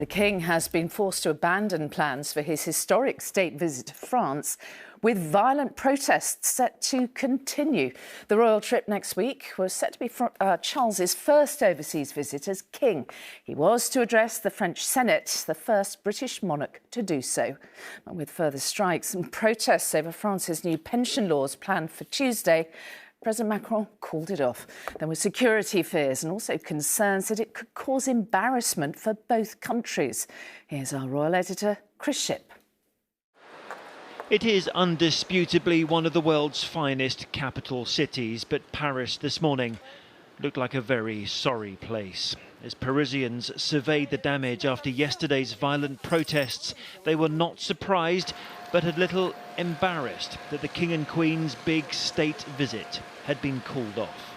The King has been forced to abandon plans for his historic state visit to France, with violent protests set to continue. The royal trip next week was set to be Charles's first overseas visit as king. He was to address the French Senate, the first British monarch to do so. And with further strikes and protests over France's new pension laws planned for Tuesday, President Macron called it off. There were security fears and also concerns that it could cause embarrassment for both countries. Here's our royal editor, Chris Shipp. It is undisputably one of the world's finest capital cities, but Paris this morning looked like a very sorry place. As Parisians surveyed the damage after yesterday's violent protests, they were not surprised, but a little embarrassed that the King and Queen's big state visit had been called off.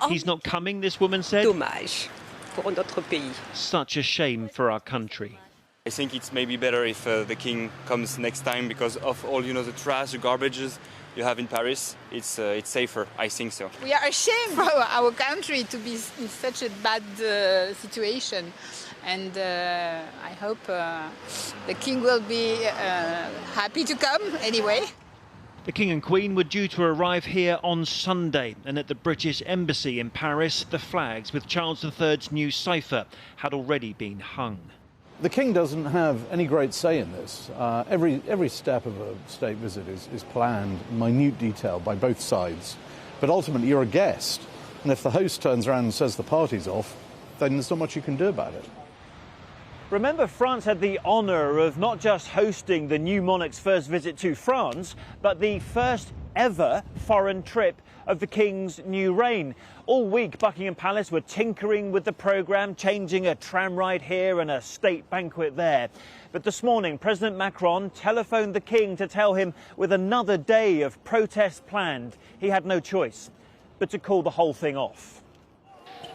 He's not coming, this woman said. Dommage pour notre pays. Such a shame for our country. I think it's maybe better if the king comes next time because of all, the trash, the garbages you have in Paris. It's safer, I think so. We are ashamed for our country to be in such a bad situation. And I hope the king will be happy to come anyway. The King and Queen were due to arrive here on Sunday, and at the British Embassy in Paris, the flags with Charles III's new cipher had already been hung. The King doesn't have any great say in this. Every step of a state visit is planned in minute detail by both sides. But ultimately, you're a guest, and if the host turns around and says the party's off, then there's not much you can do about it. Remember, France had the honour of not just hosting the new monarch's first visit to France, but the first ever foreign trip of the King's new reign. All week, Buckingham Palace were tinkering with the programme, changing a tram ride here and a state banquet there. But this morning, President Macron telephoned the King to tell him, with another day of protests planned, he had no choice but to call the whole thing off.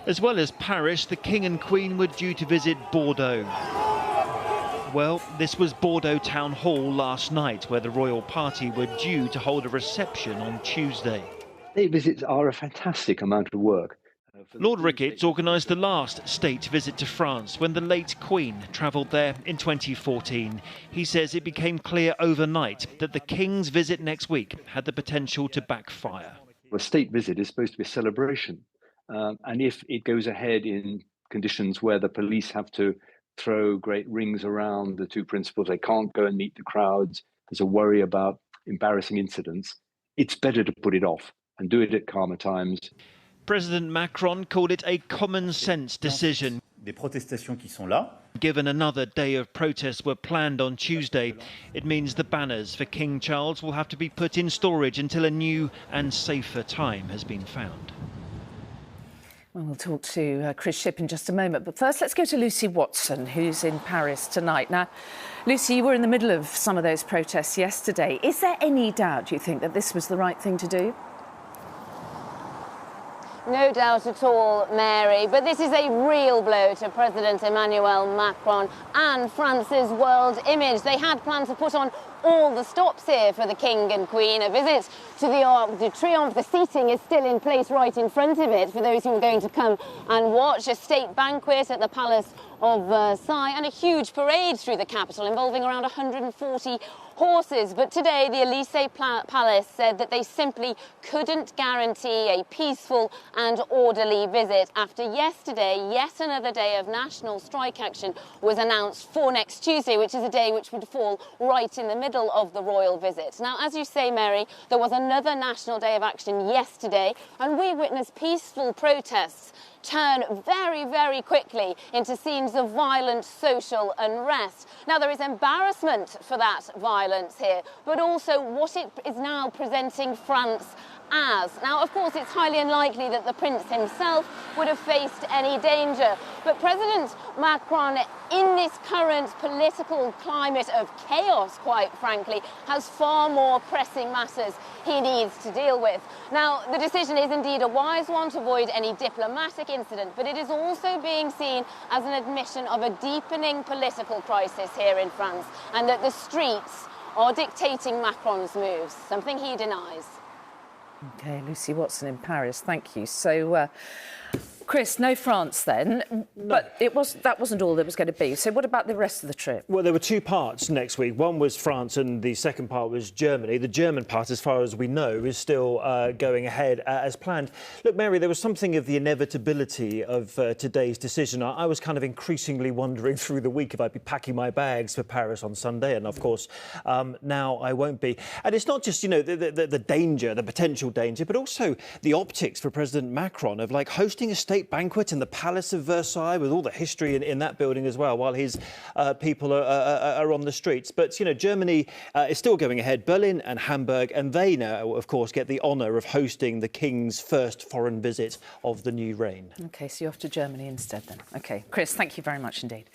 As well as Paris, the King and Queen were due to visit Bordeaux. Well, this was Bordeaux Town Hall last night, where the royal party were due to hold a reception on Tuesday. State visits are a fantastic amount of work. Lord Ricketts organised the last state visit to France when the late Queen travelled there in 2014. He says it became clear overnight that the King's visit next week had the potential to backfire. A state visit is supposed to be a celebration. And if it goes ahead in conditions where the police have to throw great rings around the two principals, they can't go and meet the crowds, there's a worry about embarrassing incidents, it's better to put it off and do it at calmer times. President Macron called it a common sense decision. Given another day of protests were planned on Tuesday, it means the banners for King Charles will have to be put in storage until a new and safer time has been found. Well, we'll talk to Chris Shipp in just a moment. But first, let's go to Lucy Watson, who's in Paris tonight. Now, Lucy, you were in the middle of some of those protests yesterday. Is there any doubt, you think, that this was the right thing to do? No doubt at all, Mary, but this is a real blow to President Emmanuel Macron and France's world image. They had planned to put on all the stops here for the King and Queen. A visit to the Arc de Triomphe. The seating is still in place right in front of it for those who are going to come and watch. A state banquet at the Palace of Versailles and a huge parade through the capital involving around 140 horses. But today the Elysee Palace said that they simply couldn't guarantee a peaceful and orderly visit after yesterday yet another day of national strike action was announced for next Tuesday, which is a day which would fall right in the middle of the royal visit. Now, as you say, Mary, there was another national day of action yesterday, and we witnessed peaceful protests turn very, very quickly into scenes of violent social unrest. Now, there is embarrassment for that violence here, but also what it is now presenting France as. Now, of course, it's highly unlikely that the prince himself would have faced any danger, but President Macron, in this current political climate of chaos, quite frankly, has far more pressing matters he needs to deal with. Now, the decision is indeed a wise one to avoid any diplomatic incident, but it is also being seen as an admission of a deepening political crisis here in France, and that the streets are dictating Macron's moves, something he denies. OK, Lucy Watson in Paris, thank you. So Chris, no France then, but that wasn't all there was going to be. So what about the rest of the trip? Well, there were two parts next week. One was France and the second part was Germany. The German part, as far as we know, is still going ahead as planned. Look, Mary, there was something of the inevitability of today's decision. I was kind of increasingly wondering through the week if I'd be packing my bags for Paris on Sunday, and of course, now I won't be. And it's not just, you know, the danger, the potential danger, but also the optics for President Macron of, like, hosting a state banquet in the Palace of Versailles with all the history in that building as well, while his people are on the streets. But, you know, Germany is still going ahead, Berlin and Hamburg, and they now, of course, get the honour of hosting the King's first foreign visit of the new reign. OK, so you're off to Germany instead then. OK, Chris, thank you very much indeed.